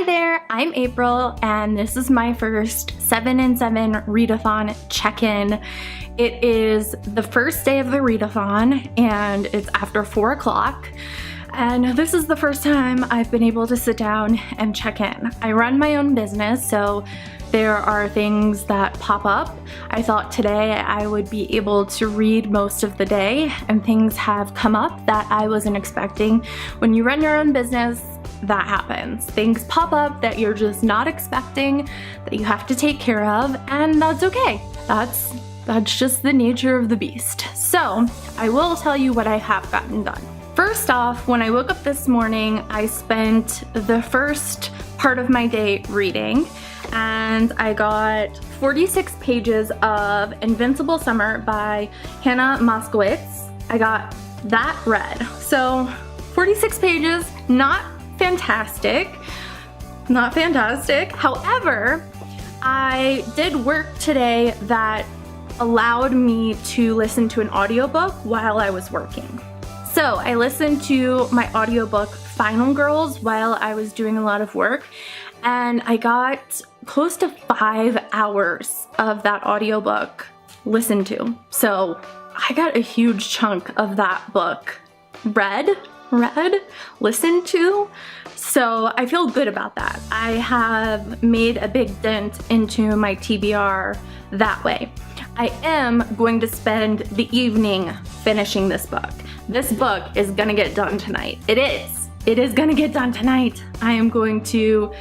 Hi there, I'm April, and this is my first 7 in 7 read-a-thon check-in. It is the first day of the read-a-thon, and it's after 4 o'clock. And this is the first time I've been able to sit down and check in. I run my own business, so there are things that pop up. I thought today I would be able to read most of the day, and things have come up that I wasn't expecting. When you run your own business, that happens. Things pop up that you're just not expecting, that you have to take care of, and that's okay. That's just the nature of the beast. So I will tell you what I have gotten done. First off, when I woke up this morning, I spent the first part of my day reading, and I got 46 pages of Invincible Summer by Hannah Moskowitz. I got that read. So 46 pages, not fantastic. However, I did work today that allowed me to listen to an audiobook while I was working. So I listened to my audiobook Final Girls while I was doing a lot of work, and I got close to 5 hours of that audiobook listened to. So I got a huge chunk of that book listened to. So I feel good about that. I have made a big dent into my TBR that way. I am going to spend the evening finishing this book. This book is gonna get done tonight. It is gonna get done tonight. I am going to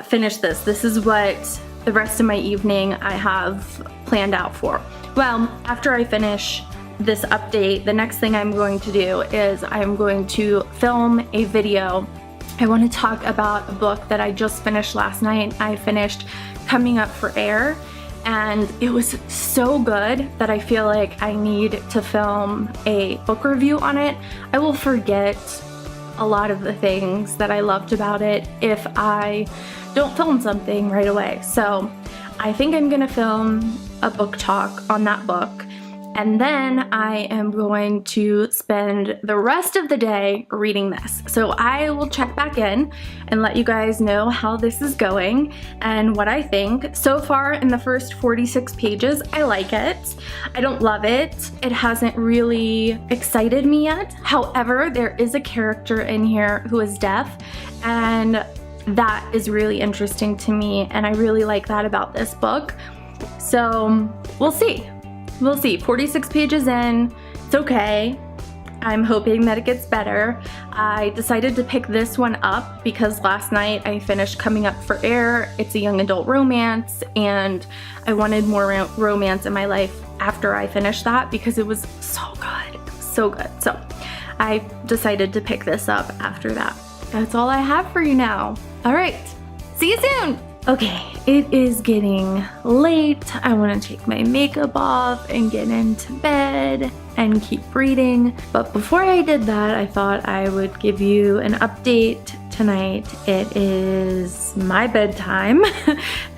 finish this. This is what the rest of my evening I have planned out for. Well, after I finish this update, the next thing I'm going to do is I'm going to film a video. I want to talk about a book that I just finished last night. I finished Coming Up for Air, and it was so good that I feel like I need to film a book review on it. I will forget a lot of the things that I loved about it if I don't film something right away. So I think I'm gonna film a book talk on that book, and then I am going to spend the rest of the day reading this. So I will check back in and let you guys know how this is going and what I think. So far in the first 46 pages, I like it. I don't love it. It hasn't really excited me yet. However, there is a character in here who is deaf, and that is really interesting to me, and I really like that about this book. So we'll see. 46 pages in, it's okay. I'm hoping that it gets better. I decided to pick this one up because last night I finished Coming Up for Air. It's a young adult romance, and I wanted more romance in my life after I finished that because it was so good, so good. So I decided to pick this up after that. That's all I have for you now. All right, see you soon. Okay, it is getting late. I want to take my makeup off and get into bed and keep reading. But before I did that, I thought I would give you an update tonight. It is my bedtime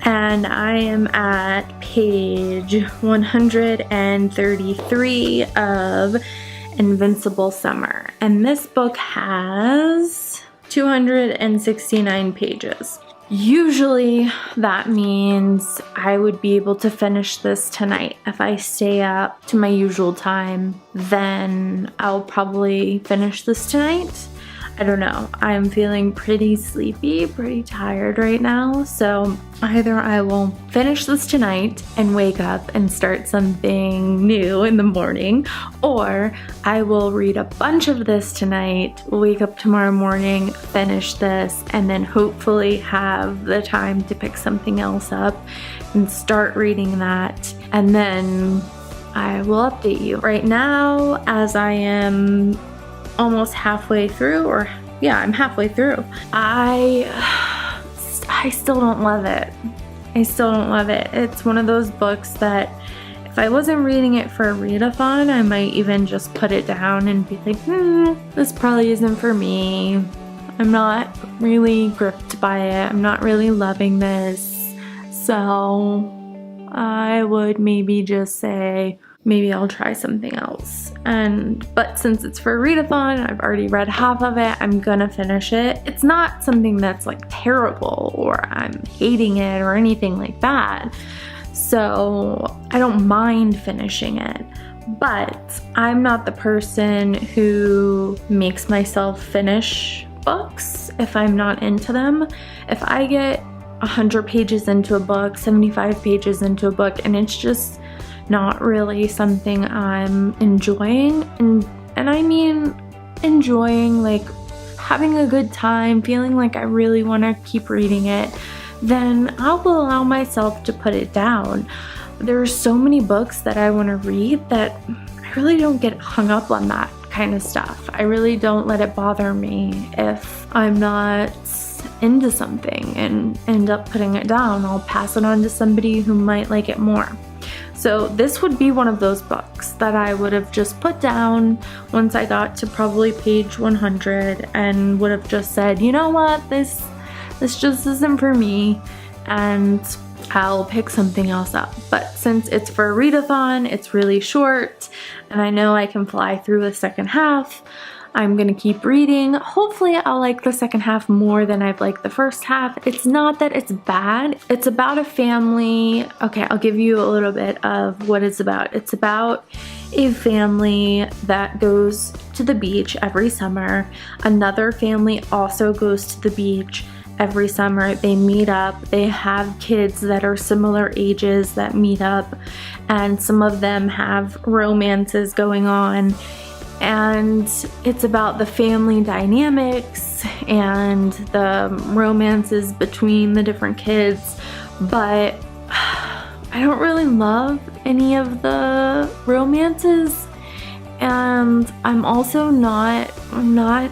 and I am at page 133 of Invincible Summer. And this book has 269 pages. Usually that means I would be able to finish this tonight. If I stay up to my usual time, then I'll probably finish this tonight. I don't know. I'm feeling pretty sleepy, pretty tired right now. So either I will finish this tonight and wake up and start something new in the morning, or I will read a bunch of this tonight, wake up tomorrow morning, finish this, and then hopefully have the time to pick something else up and start reading that. And then I will update you. Right now, as I am almost halfway through, I'm halfway through. I still don't love it. It's one of those books that if I wasn't reading it for a read-a-thon, I might even just put it down and be like, this probably isn't for me. I'm not really gripped by it. I'm not really loving this. So I would maybe just say, maybe I'll try something else. But since it's for a read-a-thon, I've already read half of it, I'm gonna finish it. It's not something that's like terrible or I'm hating it or anything like that. So I don't mind finishing it. But I'm not the person who makes myself finish books if I'm not into them. If I get 100 pages into a book, 75 pages into a book, and it's just not really something I'm enjoying, and I mean enjoying, like having a good time, feeling like I really want to keep reading it, then I'll allow myself to put it down. There's so many books that I want to read that I really don't get hung up on that kind of stuff. I really don't let it bother me if I'm not into something and end up putting it down. I'll pass it on to somebody who might like it more. So this would be one of those books that I would have just put down once I got to probably page 100 and would have just said, you know what, this just isn't for me, and I'll pick something else up. But since it's for a read-a-thon, it's really short, and I know I can fly through the second half, I'm gonna keep reading. Hopefully I'll like the second half more than I've liked the first half. It's not that it's bad. It's about a family. Okay, I'll give you a little bit of what it's about. It's about a family that goes to the beach every summer. Another family also goes to the beach every summer. They meet up. They have kids that are similar ages that meet up, and some of them have romances going on. And it's about the family dynamics and the romances between the different kids, but I don't really love any of the romances, and I'm also not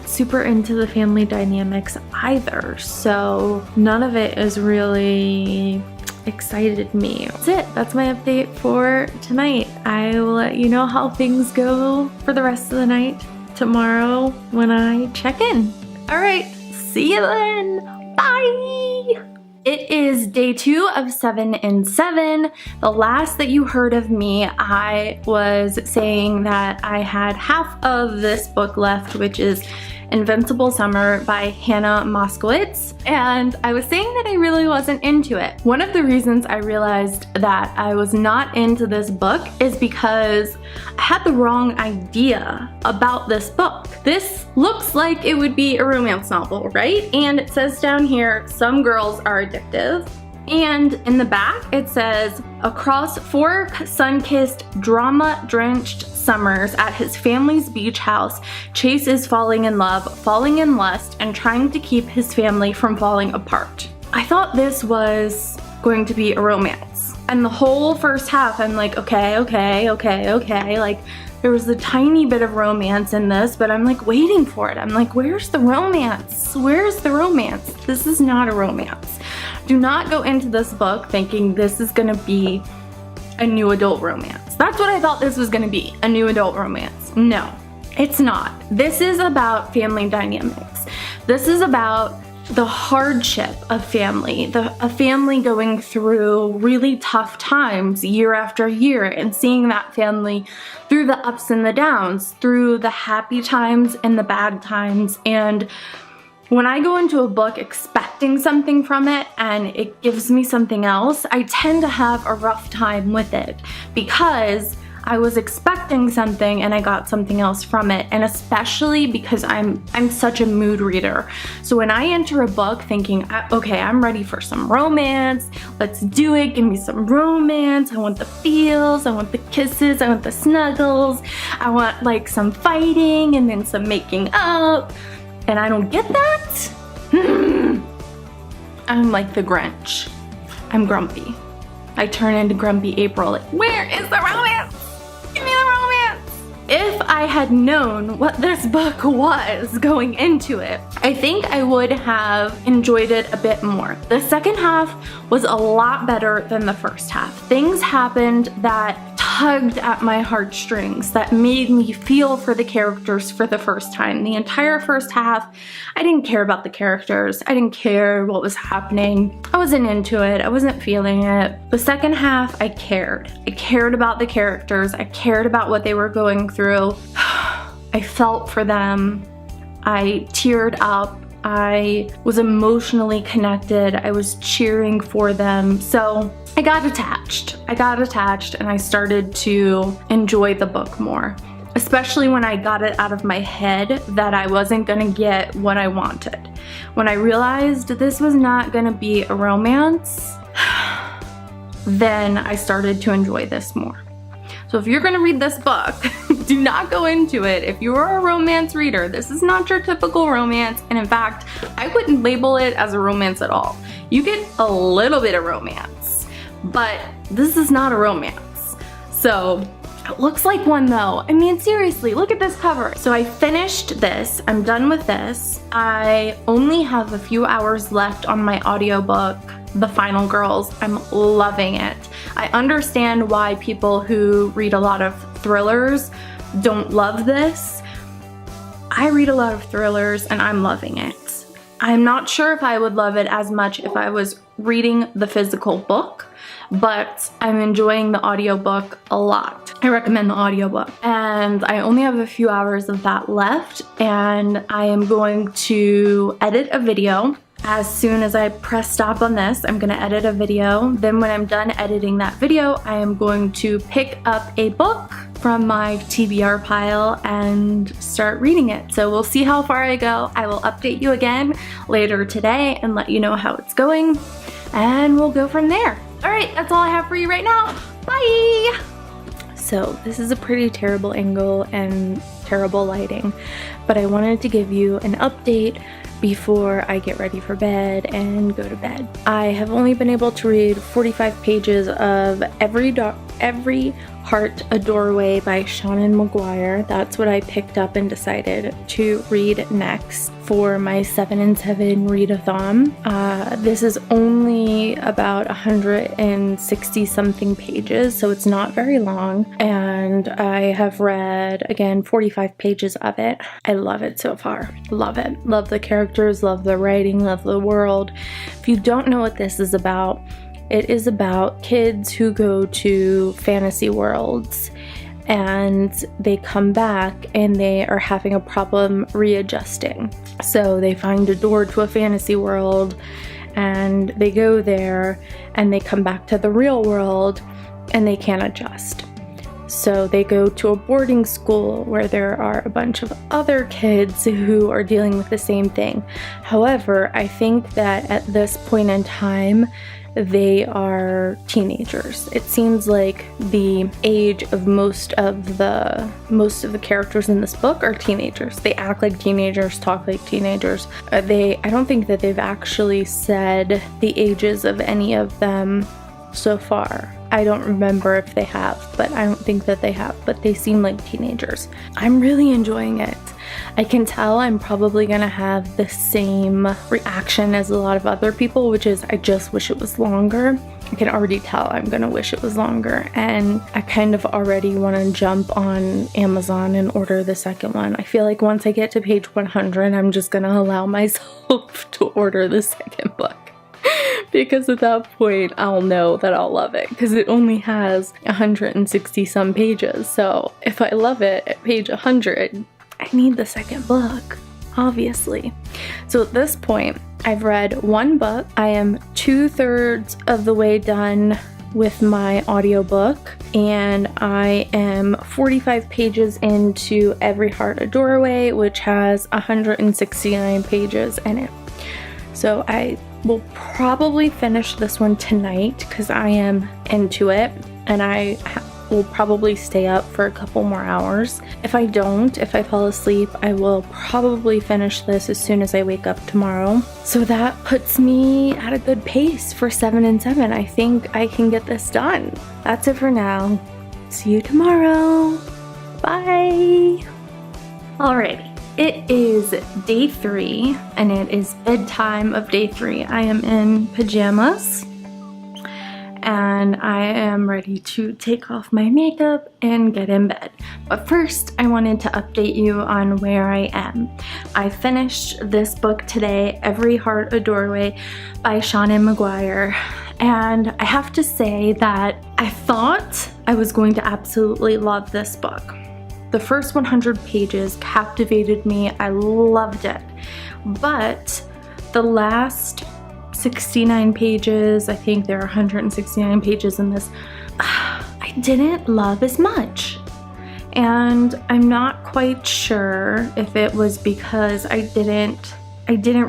super into the family dynamics either, so none of it is really excited me. That's it. That's my update for tonight. I will let you know how things go for the rest of the night tomorrow when I check in. All right, see you then. Bye. It is day 2 of 7 in 7. The last that you heard of me, I was saying that I had half of this book left, which is Invincible Summer by Hannah Moskowitz, and I was saying that I really wasn't into it. One of the reasons I realized that I was not into this book is because I had the wrong idea about this book. This looks like it would be a romance novel, right? And it says down here, some girls are addictive. And in the back, it says, across 4 sun-kissed, drama-drenched summers at his family's beach house, Chase is falling in love, falling in lust, and trying to keep his family from falling apart. I thought this was going to be a romance. And the whole first half, I'm like, okay. Like, there was a tiny bit of romance in this, but I'm like waiting for it. I'm like, where's the romance? Where's the romance? This is not a romance. Do not go into this book thinking this is gonna be a new adult romance. That's what I thought this was gonna be, a new adult romance. No, it's not. This is about family dynamics. This is about the hardship of family, a family going through really tough times year after year, and seeing that family through the ups and the downs, through the happy times and the bad times. And when I go into a book expecting something from it and it gives me something else, I tend to have a rough time with it because I was expecting something and I got something else from it, and especially because I'm such a mood reader. So when I enter a book thinking, okay, I'm ready for some romance, let's do it, give me some romance, I want the feels, I want the kisses, I want the snuggles, I want like some fighting and then some making up, and I don't get that, I'm like the Grinch. I'm grumpy. I turn into grumpy April, like, where is the romance? Give me the romance! If I had known what this book was going into it, I think I would have enjoyed it a bit more. The second half was a lot better than the first half. Things happened that tugged at my heartstrings, that made me feel for the characters for the first time. The entire first half, I didn't care about the characters. I didn't care what was happening. I wasn't into it. I wasn't feeling it. The second half, I cared. I cared about the characters. I cared about what they were going through. I felt for them. I teared up. I was emotionally connected. I was cheering for them. So I got attached. And I started to enjoy the book more, especially when I got it out of my head that I wasn't gonna get what I wanted. When I realized this was not gonna be a romance, then I started to enjoy this more. So if you're gonna read this book, do not go into it. If you are a romance reader, this is not your typical romance. And in fact, I wouldn't label it as a romance at all. You get a little bit of romance, but this is not a romance. So it looks like one though. I mean, seriously, look at this cover. So I finished this, I'm done with this. I only have a few hours left on my audiobook, The Final Girls. I'm loving it. I understand why people who read a lot of thrillers don't love this. I read a lot of thrillers and I'm loving it. I'm not sure if I would love it as much if I was reading the physical book, but I'm enjoying the audiobook a lot. I recommend the audiobook. And I only have a few hours of that left, and I am going to edit a video. As soon as I press stop on this, I'm gonna edit a video. Then when I'm done editing that video, I am going to pick up a book from my TBR pile and start reading it. So we'll see how far I go. I will update you again later today and let you know how it's going, and we'll go from there. All right, that's all I have for you right now. Bye! So this is a pretty terrible angle and terrible lighting, but I wanted to give you an update before I get ready for bed and go to bed. I have only been able to read 45 pages of Every Heart a Doorway by Seanan McGuire. That's what I picked up and decided to read next for my 7 and 7 read-a-thon. This is only about 160 something pages, so it's not very long, and I have read, again, 45 pages of it. I love it so far. Love it. Love the characters, love the writing, love the world. If you don't know what this is about, it is about kids who go to fantasy worlds and they come back and they are having a problem readjusting. So they find a door to a fantasy world and they go there and they come back to the real world and they can't adjust. So they go to a boarding school where there are a bunch of other kids who are dealing with the same thing. However, I think that at this point in time, they are teenagers. It seems like the age of most of the characters in this book are teenagers. They act like teenagers, talk like teenagers. I don't think that they've actually said the ages of any of them so far. I don't remember if they have, but I don't think that they have, but they seem like teenagers. I'm really enjoying it. I can tell I'm probably gonna have the same reaction as a lot of other people, which is I just wish it was longer. I can already tell I'm gonna wish it was longer, and I kind of already want to jump on Amazon and order the second one. I feel like once I get to page 100, I'm just gonna allow myself to order the second book. Because at that point, I'll know that I'll love it, because it only has 160 some pages. So if I love it at page 100, I need the second book, obviously. So at this point, I've read one book. I am 2/3 of the way done with my audiobook, and I am 45 pages into Every Heart a Doorway, which has 169 pages in it. So I will probably finish this one tonight because I am into it, and I will probably stay up for a couple more hours. If I fall asleep, I will probably finish this as soon as I wake up tomorrow. So that puts me at a good pace for 7 and 7. I think I can get this done. That's it for now. See you tomorrow. Bye. Alrighty. It is day 3, and it is bedtime of day 3. I am in pajamas, and I am ready to take off my makeup and get in bed. But first, I wanted to update you on where I am. I finished this book today, Every Heart a Doorway by Seanan McGuire, and I have to say that I thought I was going to absolutely love this book. The first 100 pages captivated me. I loved it. But the last 69 pages, I think there are 169 pages in this, I didn't love as much. And I'm not quite sure if it was because I didn't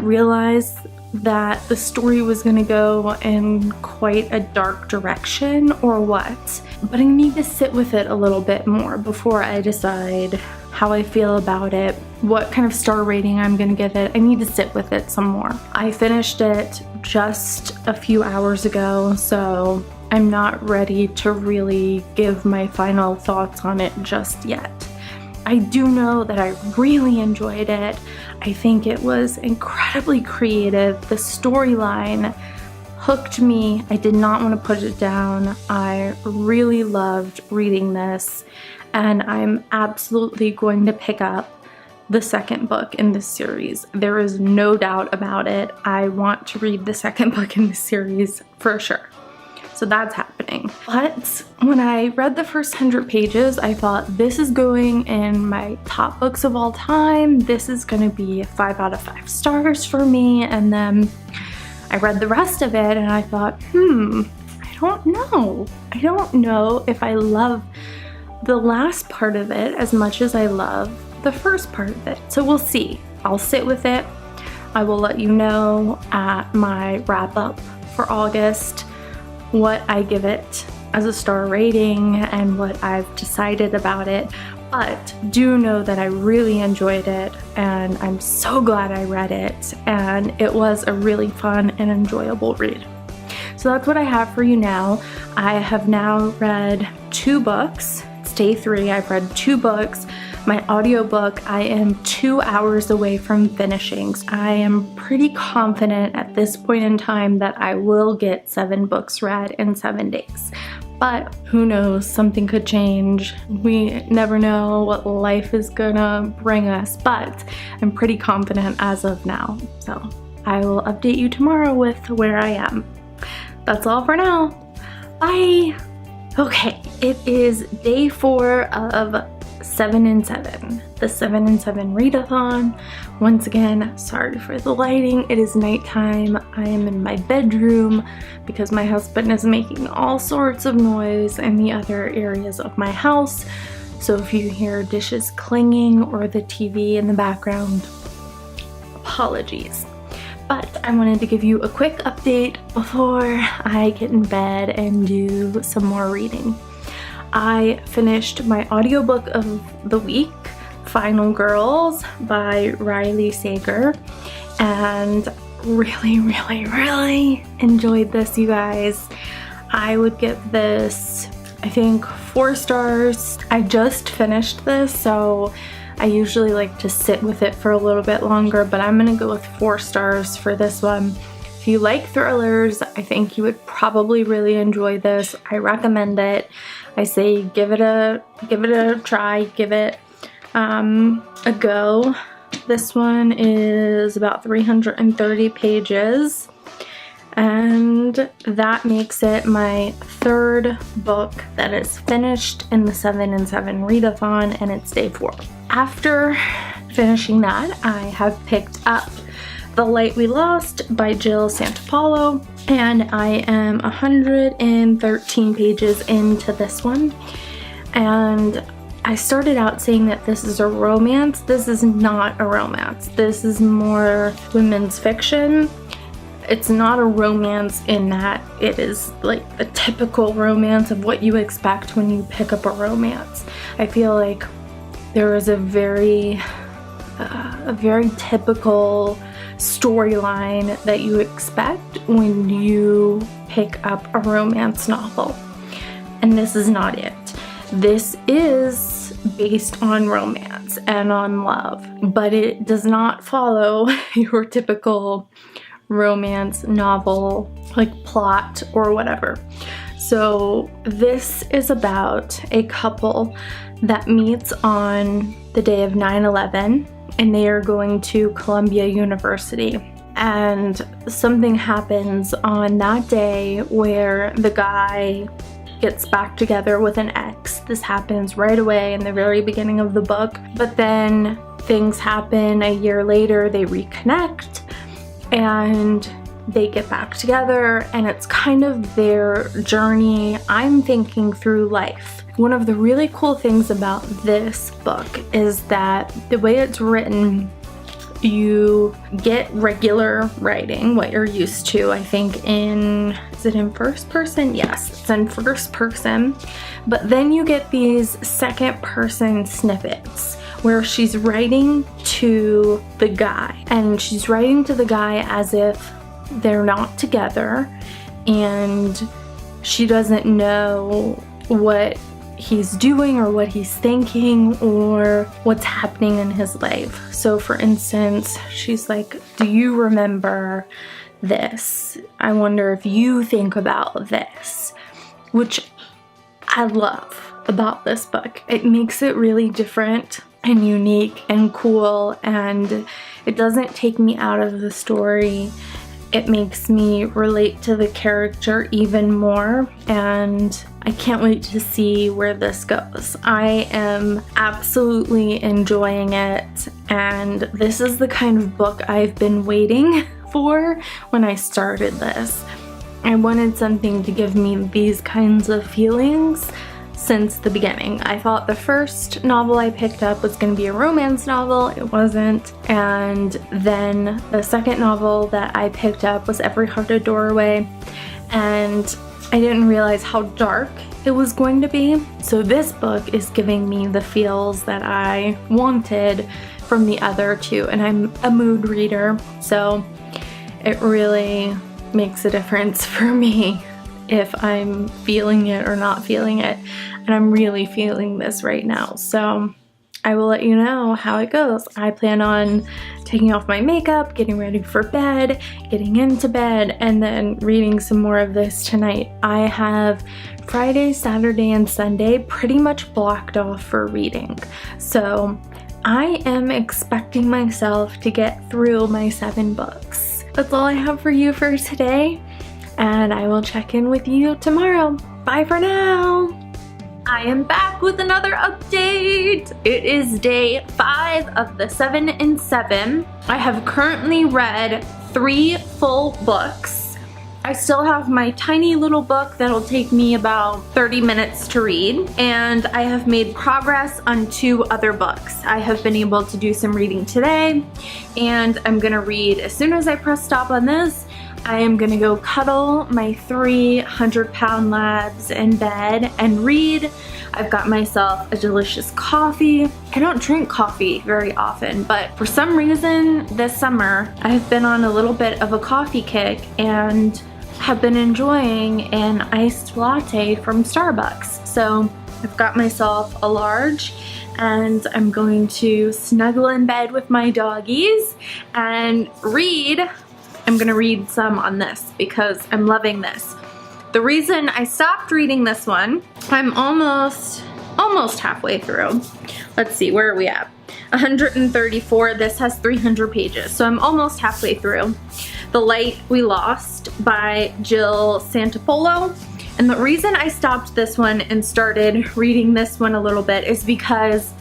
realize that the story was gonna go in quite a dark direction or what. But I need to sit with it a little bit more before I decide how I feel about it, what kind of star rating I'm gonna give it. I need to sit with it some more. I finished it just a few hours ago, so I'm not ready to really give my final thoughts on it just yet. I do know that I really enjoyed it. I think it was incredibly creative. The storyline hooked me. I did not want to put it down. I really loved reading this, and I'm absolutely going to pick up the second book in this series. There is no doubt about it. I want to read the second book in this series for sure. So that's happening. But when I read the first 100 pages, I thought this is going in my top books of all time. This is gonna be 5 out of 5 stars for me. And then I read the rest of it and I thought, I don't know. I don't know if I love the last part of it as much as I love the first part of it. So we'll see. I'll sit with it. I will let you know at my wrap up for August what I give it as a star rating and what I've decided about it. But do know that I really enjoyed it, and I'm so glad I read it, and it was a really fun and enjoyable read. So that's what I have for you now. I have now read 2 books. It's day 3. I've read 2 books. My audiobook, I am 2 hours away from finishing. I am pretty confident at this point in time that I will get 7 books read in 7 days. But who knows, something could change. We never know what life is gonna bring us, but I'm pretty confident as of now. So I will update you tomorrow with where I am. That's all for now. Bye. Okay, it is day 4 of 7 in 7, the 7 in 7 read-a-thon. Once again, sorry for the lighting. It is nighttime. I am in my bedroom because my husband is making all sorts of noise in the other areas of my house. So if you hear dishes clanging or the TV in the background, apologies. But I wanted to give you a quick update before I get in bed and do some more reading. I finished my audiobook of the week, Final Girls by Riley Sager, and really enjoyed this, you guys. I would give this, I think, 4 stars. I just finished this, so I usually like to sit with it for a little bit longer, but I'm gonna go with 4 stars for this one. If you like thrillers, I think you would probably really enjoy this. I recommend it. I say give it a try, give it a go. This one is about 330 pages, and that makes it my 3rd book that is finished in the 7 in 7 read-a-thon, and it's day 4. After finishing that, I have picked up The Light We Lost by Jill Santopolo, and I am 113 pages into this one. And I started out saying that this is a romance. This is not a romance. This is more women's fiction. It's not a romance in that it is like the typical romance of what you expect when you pick up a romance. I feel like there is a very typical storyline that you expect when you pick up a romance novel. And this is not it. This is based on romance and on love, but it does not follow your typical romance novel like plot or whatever. So this is about a couple that meets on the day of 9/11, and they are going to Columbia University. And something happens on that day where the guy gets back together with an ex. This happens right away in the very beginning of the book, but then things happen a year later. They reconnect and they get back together, and it's kind of their journey, I'm thinking, through life. One of the really cool things about this book is that the way it's written, you get regular writing, what you're used to, I think is it in first person? Yes, it's in first person. But then you get these second person snippets where she's writing to the guy, and she's writing to the guy as if they're not together, and she doesn't know what he's doing or what he's thinking or what's happening in his life. So for instance, she's like, do you remember this? I wonder if you think about this, which I love about this book. It makes it really different and unique and cool, and it doesn't take me out of the story. It makes me relate to the character even more, and I can't wait to see where this goes. I am absolutely enjoying it, and this is the kind of book I've been waiting for when I started this. I wanted something to give me these kinds of feelings since the beginning. I thought the first novel I picked up was going to be a romance novel. It wasn't. And then the second novel that I picked up was Every Heart a Doorway, and I didn't realize how dark it was going to be. So this book is giving me the feels that I wanted from the other two, and I'm a mood reader, so it really makes a difference for me if I'm feeling it or not feeling it. And I'm really feeling this right now, so I will let you know how it goes. I plan on taking off my makeup, getting ready for bed, getting into bed, and then reading some more of this tonight. I have Friday, Saturday, and Sunday pretty much blocked off for reading, so I am expecting myself to get through my 7 books. That's all I have for you for today, and I will check in with you tomorrow. Bye for now! I am back with another update. It is day 5 of the 7 in 7. I have currently read 3 full books. I still have my tiny little book that'll take me about 30 minutes to read, and I have made progress on 2 other books. I have been able to do some reading today, and I'm gonna read as soon as I press stop on this. I am gonna go cuddle my 300-pound labs in bed and read. I've got myself a delicious coffee. I don't drink coffee very often, but for some reason this summer I've been on a little bit of a coffee kick and have been enjoying an iced latte from Starbucks. So I've got myself a large, and I'm going to snuggle in bed with my doggies and read. I'm gonna read some on this because I'm loving this. The reason I stopped reading this one, I'm almost halfway through. Let's see, where are we at? 134, this has 300 pages, so I'm almost halfway through. The Light We Lost by Jill Santopolo. And the reason I stopped this one and started reading this one a little bit is because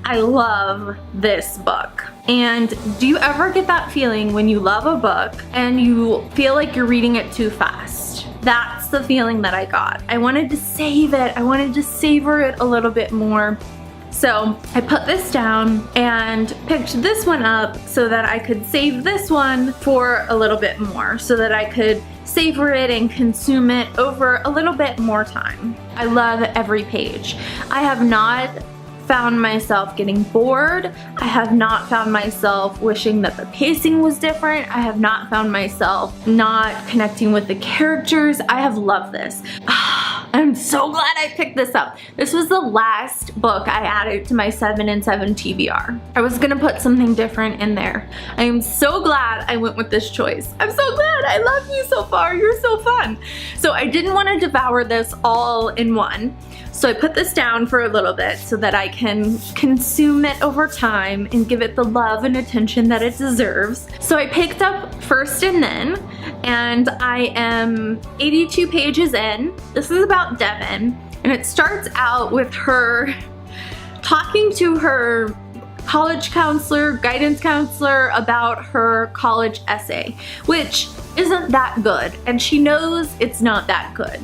I love this book. And do you ever get that feeling when you love a book and you feel like you're reading it too fast? That's the feeling that I got. I wanted to save it. I wanted to savor it a little bit more. So I put this down and picked this one up so that I could save this one for a little bit more, so that I could savor it and consume it over a little bit more time. I love every page. I have not found myself getting bored. I have not found myself wishing that the pacing was different. I have not found myself not connecting with the characters. I have loved this. I'm so glad I picked this up. This was the last book I added to my 7 and 7 TBR. I was gonna put something different in there. I am so glad I went with this choice. I'm so glad. I love you so far. You're so fun. So I didn't want to devour this all in one. So I put this down for a little bit so that I can consume it over time and give it the love and attention that it deserves. So I picked up First and Then, and I am 82 pages in. This is about Devin, and it starts out with her talking to her college counselor, guidance counselor about her college essay, which isn't that good, and she knows it's not that good.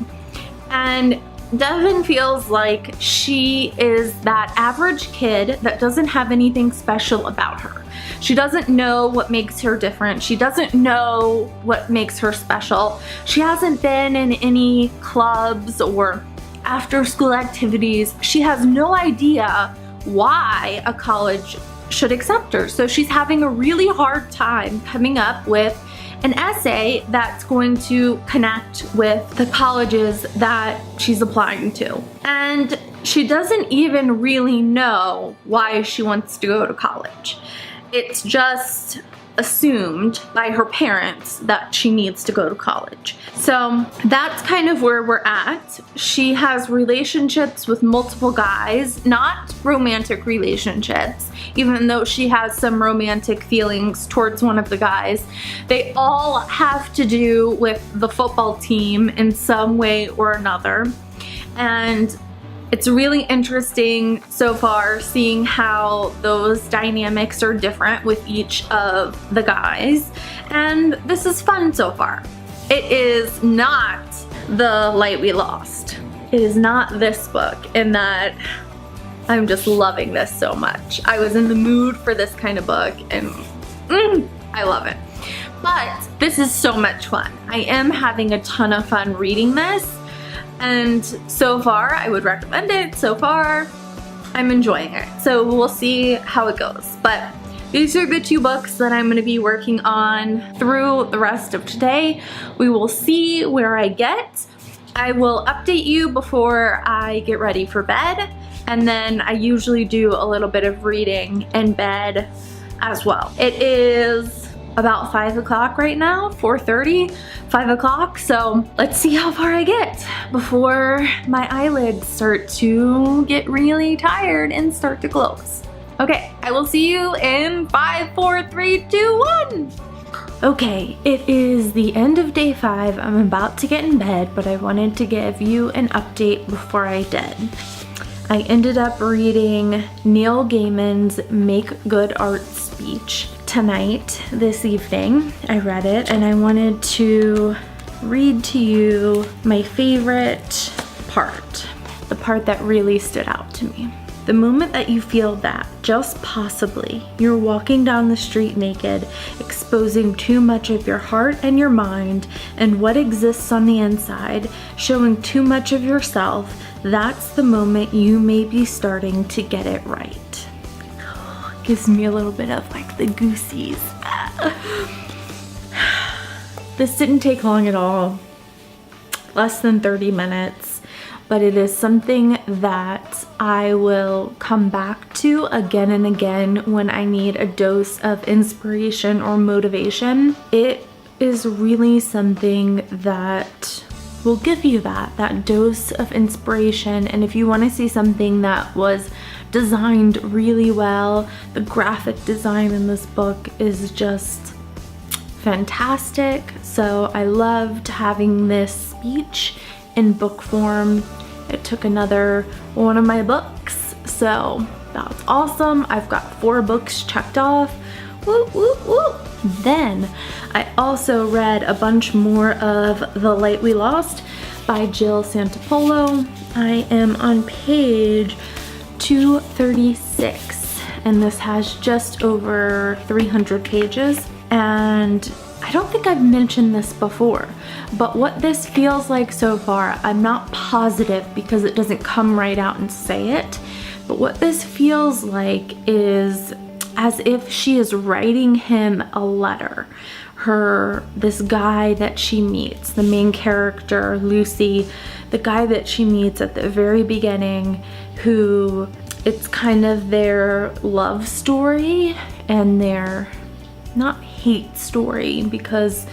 And Devin feels like she is that average kid that doesn't have anything special about her. She doesn't know what makes her different. She doesn't know what makes her special. She hasn't been in any clubs or after-school activities. She has no idea why a college should accept her. So she's having a really hard time coming up with an essay that's going to connect with the colleges that she's applying to. And she doesn't even really know why she wants to go to college. It's just assumed by her parents that she needs to go to college. So that's kind of where we're at. She has relationships with multiple guys, not romantic relationships, even though she has some romantic feelings towards one of the guys. They all have to do with the football team in some way or another. And it's really interesting so far seeing how those dynamics are different with each of the guys, and this is fun so far. It is not The Light We Lost. It is not this book, in that I'm just loving this so much. I was in the mood for this kind of book, and I love it. But this is so much fun. I am having a ton of fun reading this. And so far, I would recommend it. So far, I'm enjoying it. So we'll see how it goes. But these are the 2 books that I'm going to be working on through the rest of today. We will see where I get. I will update you before I get ready for bed. And then I usually do a little bit of reading in bed as well. It is about 5 o'clock right now, 4:30, 5 o'clock. So let's see how far I get before my eyelids start to get really tired and start to close. Okay, I will see you in 5, 4, 3, 2, 1. Okay, it is the end of day 5. I'm about to get in bed, but I wanted to give you an update before I did. I ended up reading Neil Gaiman's Make Good Art speech tonight, this evening. I read it, and I wanted to read to you my favorite part, the part that really stood out to me. The moment that you feel that, just possibly, you're walking down the street naked, exposing too much of your heart and your mind and what exists on the inside, showing too much of yourself, that's the moment you may be starting to get it right. Gives me a little bit of like the goosies. This didn't take long at all, less than 30 minutes, but it is something that I will come back to again and again when I need a dose of inspiration or motivation. It is really something that will give you that dose of inspiration. And if you want to see something that was designed really well, the graphic design in this book is just fantastic. So I loved having this speech in book form. It took another one of my books, so that's awesome. I've got 4 books checked off. Woo, woo, woo. Then I also read a bunch more of The Light We Lost by Jill Santopolo. I am on page 236, and this has just over 300 pages. And I don't think I've mentioned this before, but what this feels like so far, I'm not positive because it doesn't come right out and say it, but what this feels like is as if she is writing him a letter. this guy that she meets, the main character, Lucy, the guy that she meets at the very beginning, who it's kind of their love story and their, not hate story, because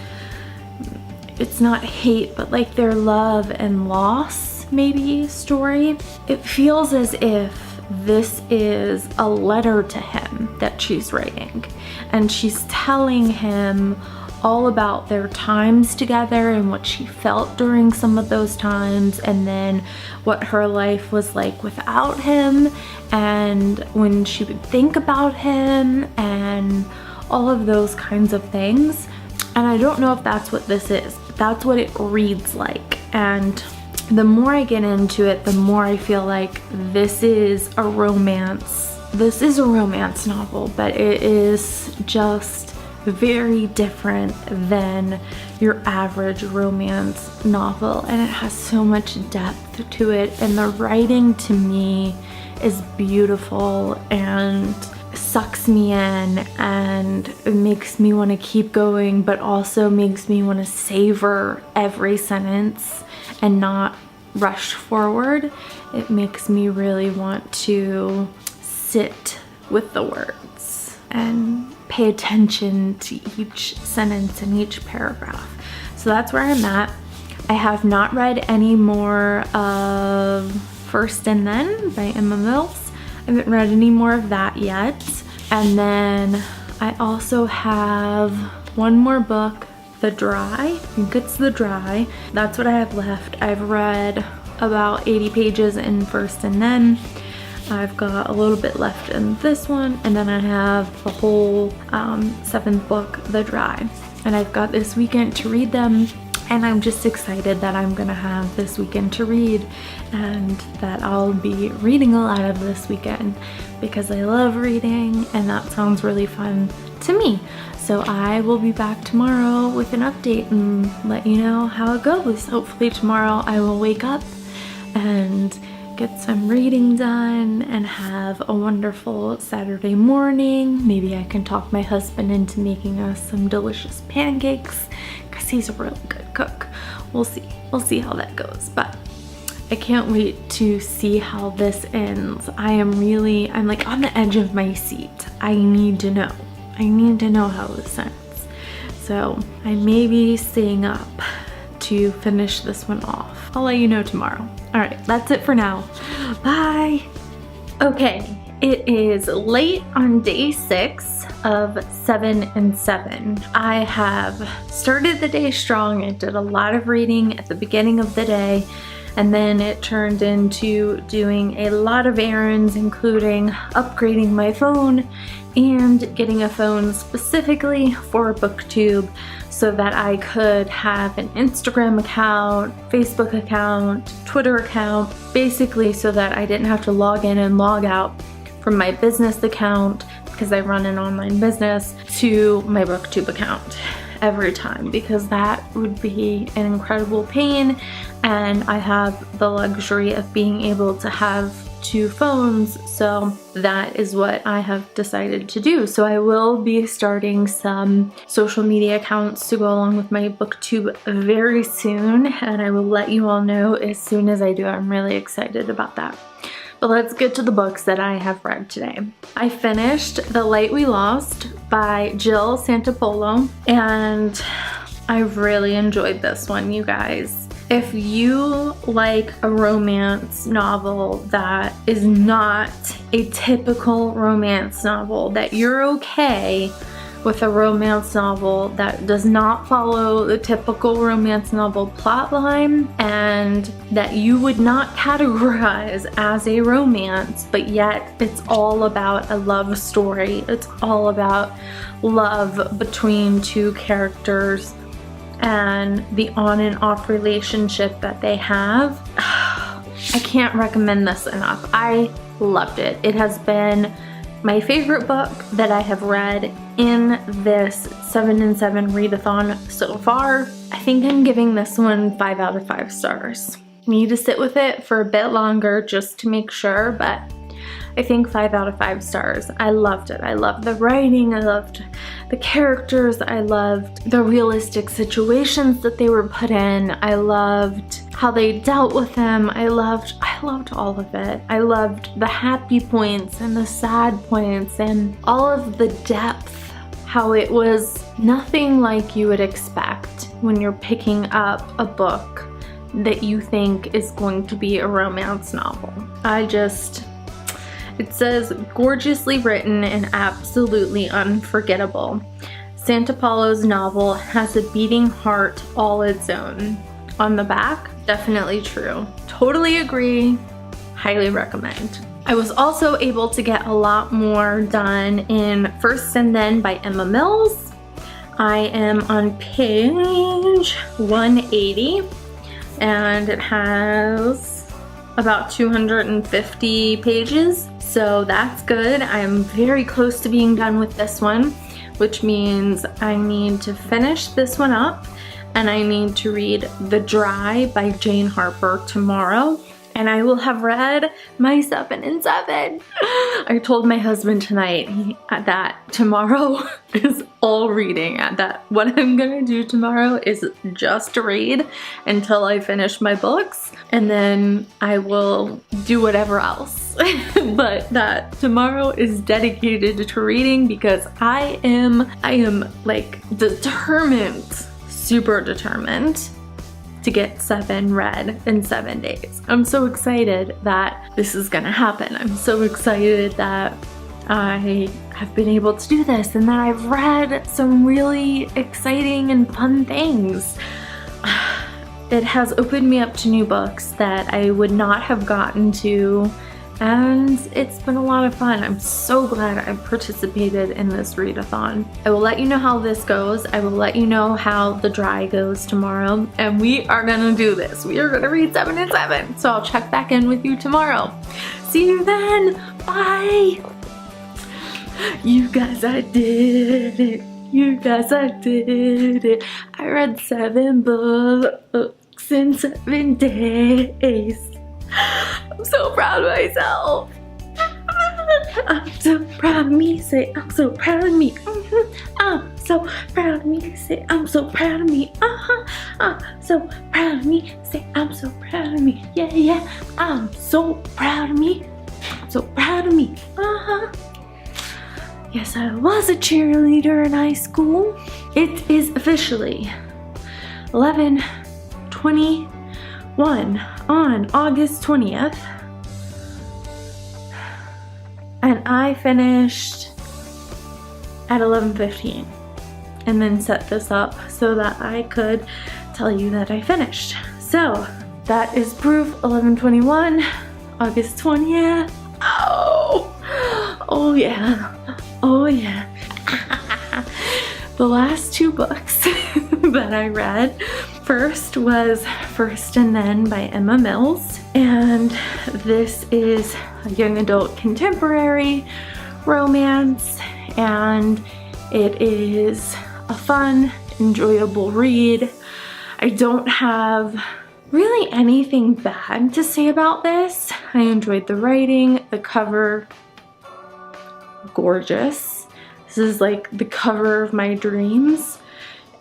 it's not hate, but like their love and loss maybe story. It feels as if this is a letter to him that she's writing, and she's telling him all about their times together and what she felt during some of those times, and then what her life was like without him, and when she would think about him, and all of those kinds of things. And I don't know if that's what this is, but that's what it reads like. And the more I get into it, the more I feel like this is a romance. This is a romance novel, but it is just very different than your average romance novel, and it has so much depth to it, and the writing to me is beautiful and sucks me in, and it makes me want to keep going, but also makes me want to savor every sentence and not rush forward. It makes me really want to sit with the words and pay attention to each sentence and each paragraph. So that's where I'm at. I have not read any more of First and Then by Emma Mills. I haven't read any more of that yet. And then I also have one more book, The Dry. I think it's The Dry. That's what I have left. I've read about 80 pages in First and Then. I've got a little bit left in this one, and then I have the whole 7th book, The Dry. And I've got this weekend to read them, and I'm just excited that I'm gonna have this weekend to read, and that I'll be reading a lot of this weekend because I love reading, and that sounds really fun to me. So I will be back tomorrow with an update and let you know how it goes. Hopefully tomorrow I will wake up and get some reading done and have a wonderful Saturday morning. Maybe I can talk my husband into making us some delicious pancakes because he's a really good cook. We'll see. We'll see how that goes. But I can't wait to see how this ends. I'm like on the edge of my seat. I need to know. I need to know how this ends. So I may be staying up to finish this one off. I'll let you know tomorrow. All right, that's it for now. Bye. Okay, it is late on day 6 of 7 and 7. I have started the day strong. I did a lot of reading at the beginning of the day, and then it turned into doing a lot of errands, including upgrading my phone and getting a phone specifically for BookTube so that I could have an Instagram account, Facebook account, Twitter account, basically so that I didn't have to log in and log out from my business account, because I run an online business, to my BookTube account every time, because that would be an incredible pain, and I have the luxury of being able to have 2 phones, so that is what I have decided to do. So I will be starting some social media accounts to go along with my BookTube very soon, and I will let you all know as soon as I do. I'm really excited about that. But let's get to the books that I have read today. I finished The Light We Lost by Jill Santopolo, and I really enjoyed this one, you guys. If you like a romance novel that is not a typical romance novel, that you're okay with a romance novel that does not follow the typical romance novel plotline, and that you would not categorize as a romance, but yet it's all about a love story. It's all about love between 2 characters and the on and off relationship that they have. I can't recommend this enough. I loved it. It has been my favorite book that I have read in this 7 and 7 read-a-thon so far. I think I'm giving this one 5 out of 5 stars. I need to sit with it for a bit longer just to make sure, but I think 5 out of 5 stars. I loved it. I loved the writing, I loved the characters, I loved the realistic situations that they were put in, I loved how they dealt with them, I loved all of it. I loved the happy points and the sad points and all of the depth, how it was nothing like you would expect when you're picking up a book that you think is going to be a romance novel. It says, gorgeously written and absolutely unforgettable. Santapolo's novel has a beating heart all its own. On the back, definitely true. Totally agree, highly recommend. I was also able to get a lot more done in First and Then by Emma Mills. I am on page 180 and it has about 250 pages, so that's good. I'm very close to being done with this one, which means I need to finish this one up and I need to read The Dry by Jane Harper tomorrow. And I will have read my 7 and 7. I told my husband tonight that tomorrow is all reading. That what I'm gonna do tomorrow is just read until I finish my books, and then I will do whatever else. But that tomorrow is dedicated to reading because I am like determined, super determined to get 7 read in 7 days. I'm so excited that this is gonna happen. I'm so excited that I have been able to do this and that I've read some really exciting and fun things. It has opened me up to new books that I would not have gotten to, and it's been a lot of fun. I'm so glad I participated in this read-a-thon. I will let you know how this goes. I will let you know how The Dry goes tomorrow, and we are gonna do this. We are gonna read 7 and 7. So I'll check back in with you tomorrow. See you then. Bye. You guys, I did it. You guys, I did it. I read 7 books in 7 days. I'm so proud of myself. I'm so proud of me. Say, I'm so proud of me. I'm so proud of me. Say, I'm so proud of me. I'm so proud of me. Say, I'm so proud of me. Yeah, yeah. I'm so proud of me. I'm so proud of me. Yes, I was a cheerleader in high school. It is officially 11/21 on August 20th. And I finished at 11:15 and then set this up so that I could tell you that I finished. So that is proof. 11/21, August 20th. Oh yeah. Oh yeah. The last 2 books that I read, first was First and Then by Emma Mills, and this is a young adult contemporary romance, and it is a fun, enjoyable read. I don't have really anything bad to say about this. I enjoyed the writing, the cover, gorgeous. This is like the cover of my dreams.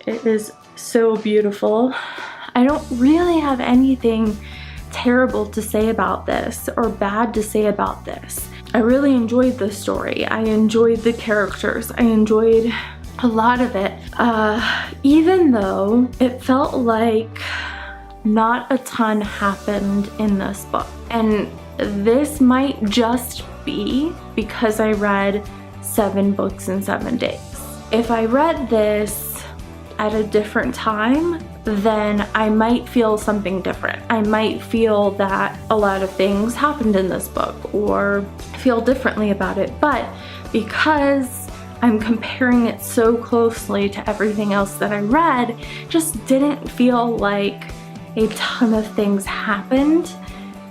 It is so beautiful. I don't really have anything terrible to say about this or bad to say about this. I really enjoyed the story. I enjoyed the characters. I enjoyed a lot of it. Even though it felt like not a ton happened in this book. And this might just be because I read 7 books in 7 days. If I read this at a different time, then I might feel something different. I might feel that a lot of things happened in this book or feel differently about it. But because I'm comparing it so closely to everything else that I read, just didn't feel like a ton of things happened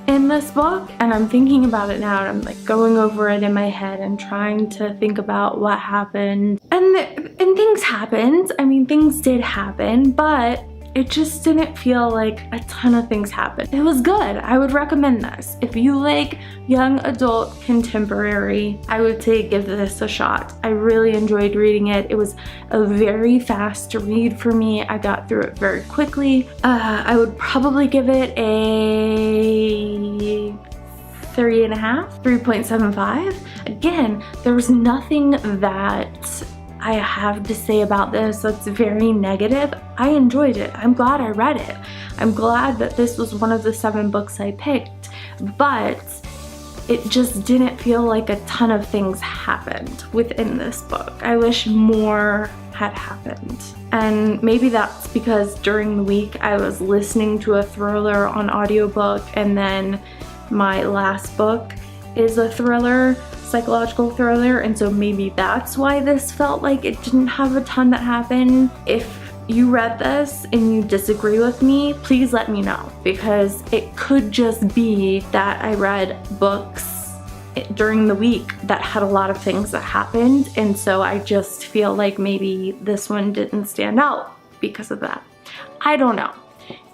in this book. And I'm thinking about it now, and I'm like going over it in my head and trying to think about what happened. And things happened. I mean, things did happen, but it just didn't feel like a ton of things happened. It was good. I would recommend this. If you like young adult contemporary, I would say give this a shot. I really enjoyed reading it. It was a very fast read for me. I got through it very quickly. I would probably give it a 3.75. Again, there's nothing that I have to say about this that's very negative. I enjoyed it. I'm glad I read it. I'm glad that this was one of the 7 books I picked, but it just didn't feel like a ton of things happened within this book. I wish more had happened. And maybe that's because during the week I was listening to a thriller on audiobook, and then my last book is a thriller, psychological thriller, and so maybe that's why this felt like it didn't have a ton that happened. If you read this and you disagree with me, please let me know, because it could just be that I read books during the week that had a lot of things that happened, and so I just feel like maybe this one didn't stand out because of that. I don't know.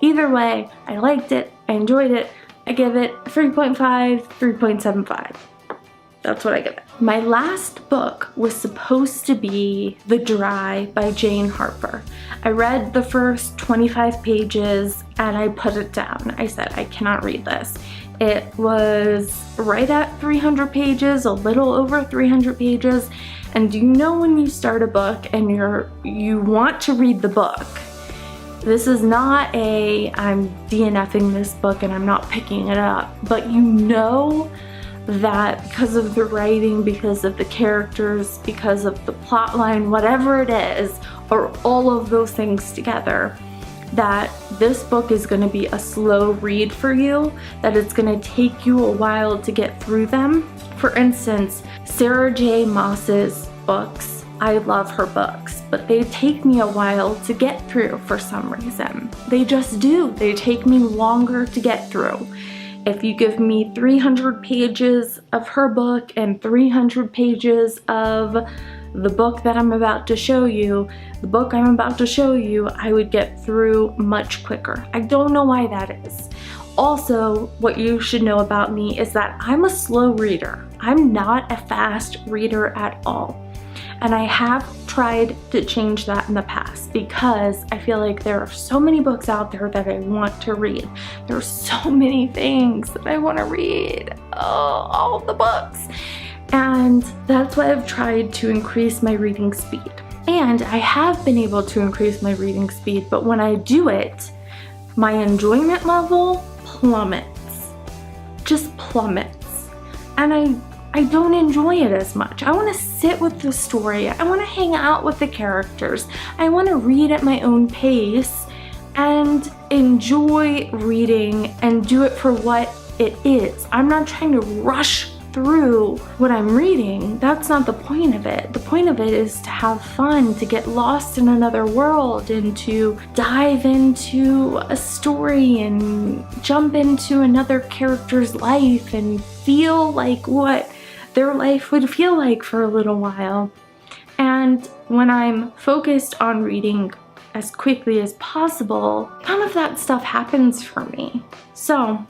Either way, I liked it, I enjoyed it. I give it 3.5, 3.75. That's what I give it. My last book was supposed to be The Dry by Jane Harper. I read the first 25 pages and I put it down. I said, I cannot read this. It was right at 300 pages, a little over 300 pages. And do you know when you start a book and you want to read the book? This is not I'm DNFing this book and I'm not picking it up, but you know that because of the writing, because of the characters, because of the plot line, whatever it is, or all of those things together, that this book is going to be a slow read for you, that it's going to take you a while to get through them. For instance, Sarah J. Maas's books, I love her books, but they take me a while to get through for some reason. They just do. They take me longer to get through. If you give me 300 pages of her book and 300 pages of the book that I'm about to show you, the book I'm about to show you, I would get through much quicker. I don't know why that is. Also, what you should know about me is that I'm a slow reader. I'm not a fast reader at all. And I have tried to change that in the past because I feel like there are so many books out there that I want to read. There are so many things that I want to read. Oh, all the books. And that's why I've tried to increase my reading speed. And I have been able to increase my reading speed, but when I do it, my enjoyment level plummets. Just plummets. And I don't enjoy it as much. I want to sit with the story. I want to hang out with the characters. I want to read at my own pace and enjoy reading and do it for what it is. I'm not trying to rush through what I'm reading. That's not the point of it. The point of it is to have fun, to get lost in another world, and to dive into a story and jump into another character's life and feel like what their life would feel like for a little while. And when I'm focused on reading as quickly as possible, none of that stuff happens for me. So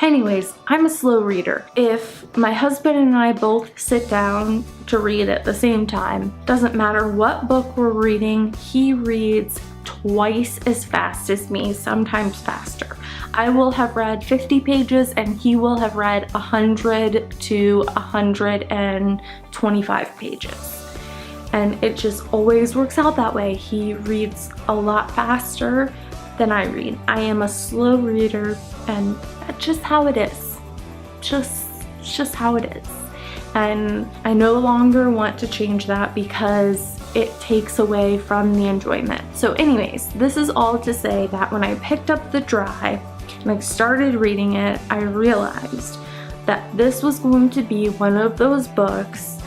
anyways, I'm a slow reader. If my husband and I both sit down to read at the same time, doesn't matter what book we're reading, he reads twice as fast as me, sometimes faster. I will have read 50 pages and he will have read 100 to 125 pages. And it just always works out that way. He reads a lot faster than I read. I am a slow reader, and that's just how it is. Just how it is. And I no longer want to change that because it takes away from the enjoyment. So anyways, this is all to say that when I picked up The Dry and I started reading it, I realized that this was going to be one of those books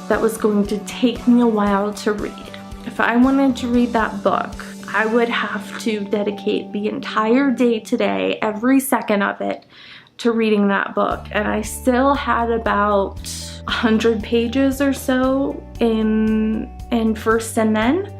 that was going to take me a while to read. If I wanted to read that book, I would have to dedicate the entire day today, every second of it, to reading that book. And I still had about 100 pages or so in First and Then.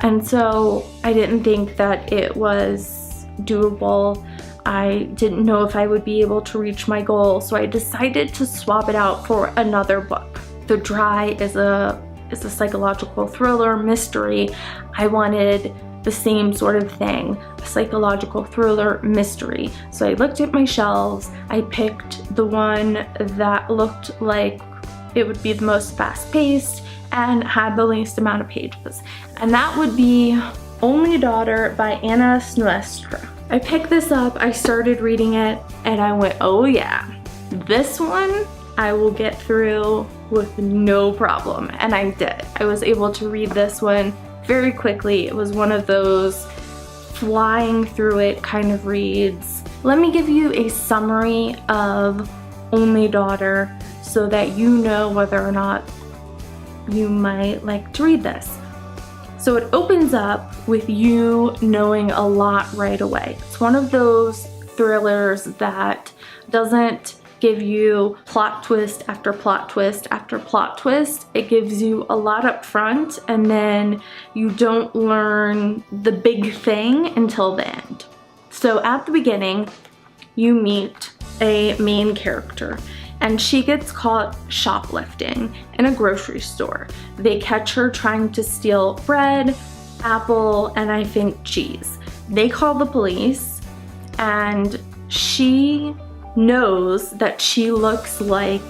And so I didn't think that it was doable. I didn't know if I would be able to reach my goal, so I decided to swap it out for another book. The Dry is a psychological thriller mystery. I wanted the same sort of thing, a psychological thriller mystery. So I looked at my shelves, I picked the one that looked like it would be the most fast-paced and had the least amount of pages. And that would be Only Daughter by Anna Snuestra. I picked this up, I started reading it, and I went, oh yeah, this one I will get through with no problem. And I did. I was able to read this one very quickly. It was one of those flying through it kind of reads. Let me give you a summary of Only Daughter so that you know whether or not you might like to read this. So it opens up with you knowing a lot right away. It's one of those thrillers that doesn't give you plot twist after plot twist after plot twist. It gives you a lot up front, and then you don't learn the big thing until the end. So at the beginning, you meet a main character, and she gets caught shoplifting in a grocery store. They catch her trying to steal bread, apple, and I think cheese. They call the police, and she knows that she looks like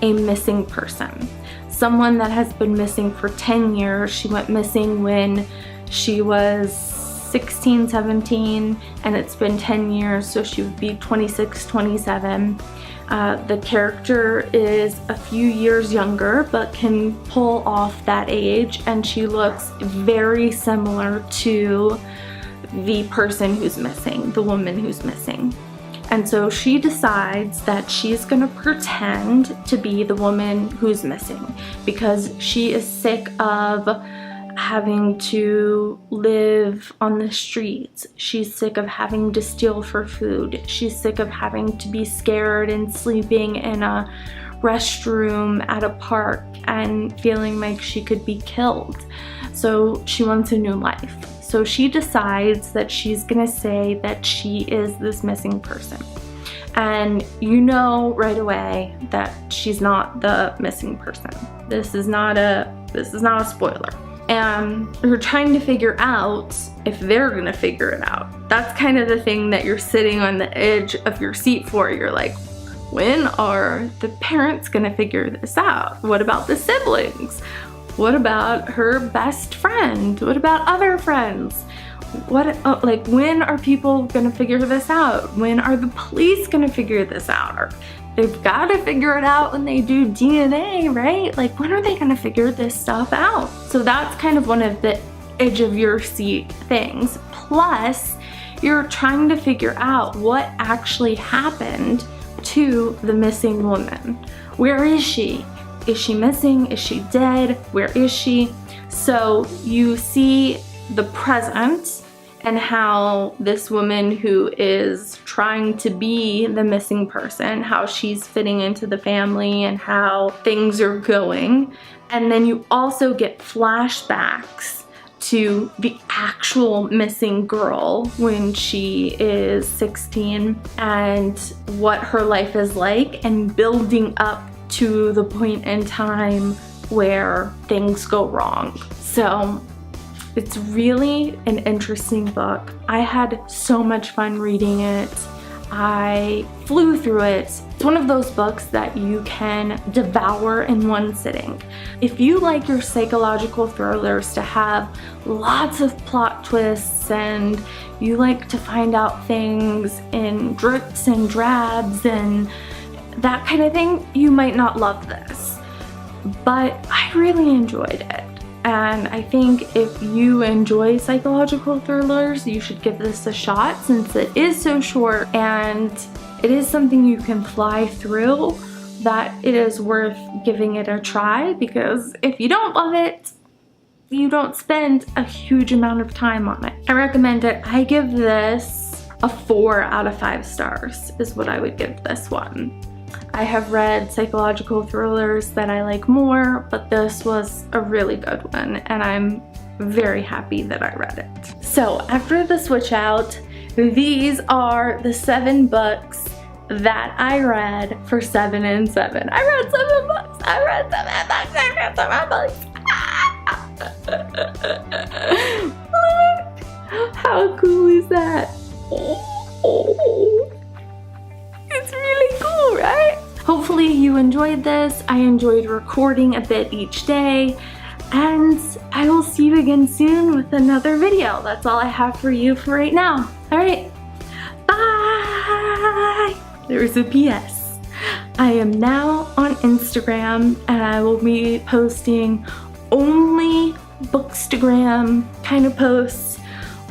a missing person. Someone that has been missing for 10 years. She went missing when she was 16, 17, and it's been 10 years, so she would be 26, 27. The character is a few years younger, but can pull off that age, and she looks very similar to the person who's missing, the woman who's missing. And so she decides that she's gonna pretend to be the woman who's missing because she is sick of having to live on the streets. She's sick of having to steal for food. She's sick of having to be scared and sleeping in a restroom at a park and feeling like she could be killed. So she wants a new life. So she decides that she's gonna say that she is this missing person. And you know right away that she's not the missing person. This is not a spoiler. And you're trying to figure out if they're gonna figure it out. That's kind of the thing that you're sitting on the edge of your seat for. You're like, when are the parents gonna figure this out? What about the siblings? What about her best friend? What about other friends? When are people gonna figure this out? When are the police gonna figure this out? Or they've gotta figure it out when they do DNA, right? Like, when are they gonna figure this stuff out? So that's kind of one of the edge of your seat things. Plus, you're trying to figure out what actually happened to the missing woman. Where is she? Is she missing? Is she dead? Where is she? So you see the present and how this woman who is trying to be the missing person, how she's fitting into the family and how things are going. And then you also get flashbacks to the actual missing girl when she is 16 and what her life is like, and building up to the point in time where things go wrong. So it's really an interesting book. I had so much fun reading it. I flew through it. It's one of those books that you can devour in one sitting. If you like your psychological thrillers to have lots of plot twists and you like to find out things in drips and drabs and that kind of thing, you might not love this. But I really enjoyed it. And I think if you enjoy psychological thrillers, you should give this a shot since it is so short and it is something you can fly through, that it is worth giving it a try, because if you don't love it, you don't spend a huge amount of time on it. I recommend it. I give this a 4 out of 5 stars is what I would give this one. I have read psychological thrillers that I like more, but this was a really good one, and I'm very happy that I read it. So after the switch out, these are the 7 books that I read for 7 and 7. I read 7 books. I read 7 books. I read 7 books. Look, how cool is that? Oh, it's really cool, right? Hopefully you enjoyed this. I enjoyed recording a bit each day, and I will see you again soon with another video. That's all I have for you for right now. All right, bye. There's a PS. I am now on Instagram, and I will be posting only bookstagram kind of posts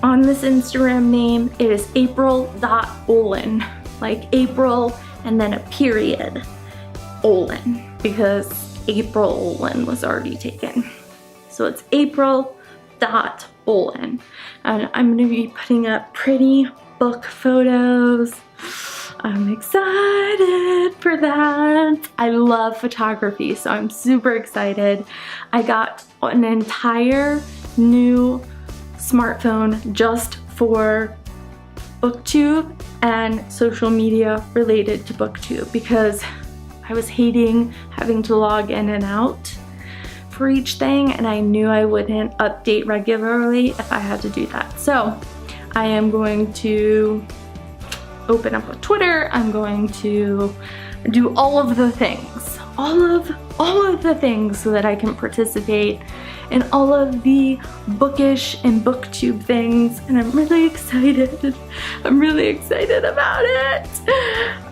on this Instagram name. It is April.Olin, like April and then a period, Olin, because April Olin was already taken. So it's April.Olin. And I'm gonna be putting up pretty book photos. I'm excited for that. I love photography, so I'm super excited. I got an entire new smartphone just for BookTube and social media related to BookTube, because I was hating having to log in and out for each thing, and I knew I wouldn't update regularly if I had to do that. So I am going to open up a Twitter. I'm going to do all of the things, all of the things, so that I can participate in all of the bookish and BookTube things, and I'm really excited. I'm really excited about it.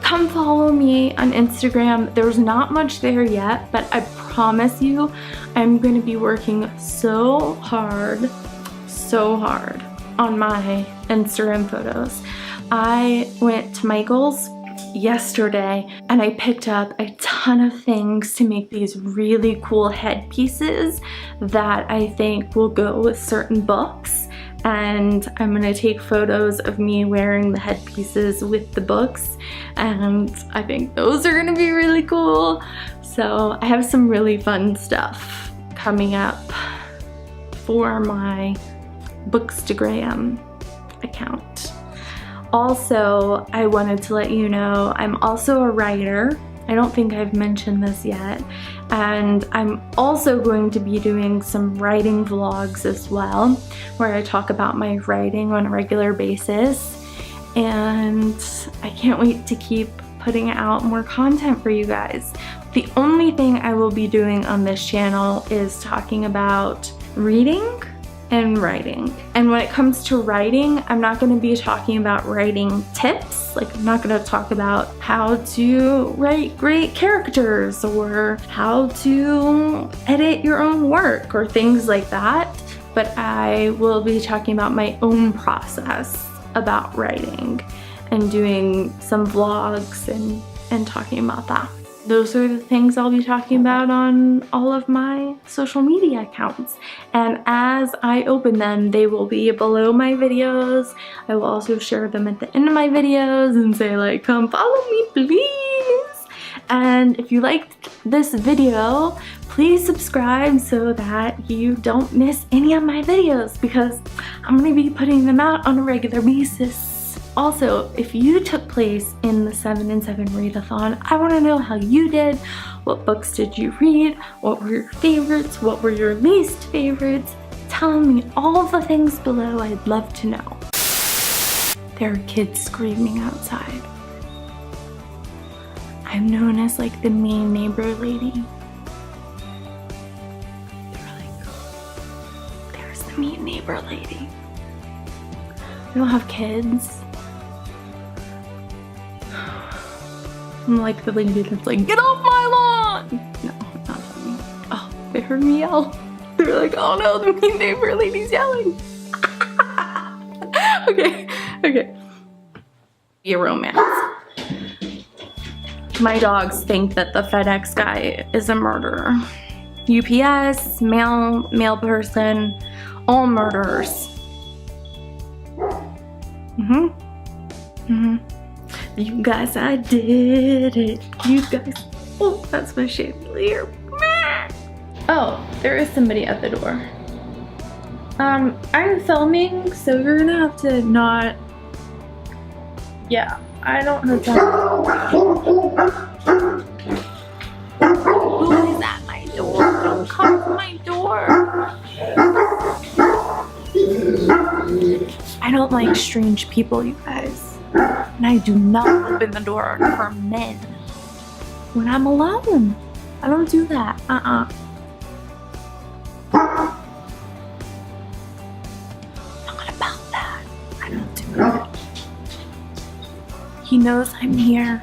Come follow me on Instagram. There's not much there yet, but I promise you I'm going to be working so hard on my Instagram photos. I went to Michael's yesterday and I picked up a ton of things to make these really cool headpieces that I think will go with certain books, and I'm gonna take photos of me wearing the headpieces with the books, and I think those are gonna be really cool. So I have some really fun stuff coming up for my Bookstagram account. Also, I wanted to let you know I'm also a writer. I don't think I've mentioned this yet. And I'm also going to be doing some writing vlogs as well, where I talk about my writing on a regular basis. And I can't wait to keep putting out more content for you guys. The only thing I will be doing on this channel is talking about reading and writing. And when it comes to writing, I'm not going to be talking about writing tips. Like, I'm not going to talk about how to write great characters or how to edit your own work or things like that. But I will be talking about my own process about writing and doing some vlogs and talking about that. Those are the things I'll be talking about on all of my social media accounts. And as I open them, they will be below my videos. I will also share them at the end of my videos and say, like, come follow me, please. And if you liked this video, please subscribe so that you don't miss any of my videos, because I'm gonna be putting them out on a regular basis. Also, if you took place in the 7 and 7 read-a-thon, I want to know how you did. What books did you read? What were your favorites? What were your least favorites? Tell me all the things below. I'd love to know. There are kids screaming outside. I'm known as like the mean neighbor lady. They're like, there's the mean neighbor lady. I don't have kids. I'm like the lady that's like, get off my lawn! No, not me. Oh, they heard me yell. They were like, oh no, the mean neighbor lady's yelling. Okay. Be a romance. My dogs think that the FedEx guy is a murderer. UPS, mail person, all murderers. You guys, I did it. You guys. Oh, that's my chandelier. Oh, there is somebody at the door. I'm filming, so you're gonna have to not. Yeah, I don't know. Who is at my door? Don't come to my door. I don't like strange people, you guys. And I do not open the door for men when I'm alone. I don't do that. Not about that. I don't do that. He knows I'm here.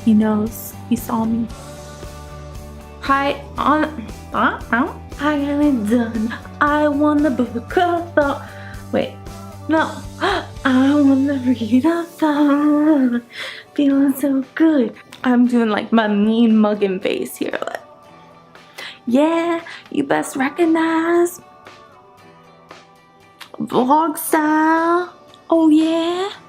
He knows. He saw me. Hi, I got it done. I won the book-a-thon. Wait, no. I won the read-a-thon. Feeling so good. I'm doing like my mean mugging face here. Like, yeah, you best recognize. Vlog style. Oh yeah.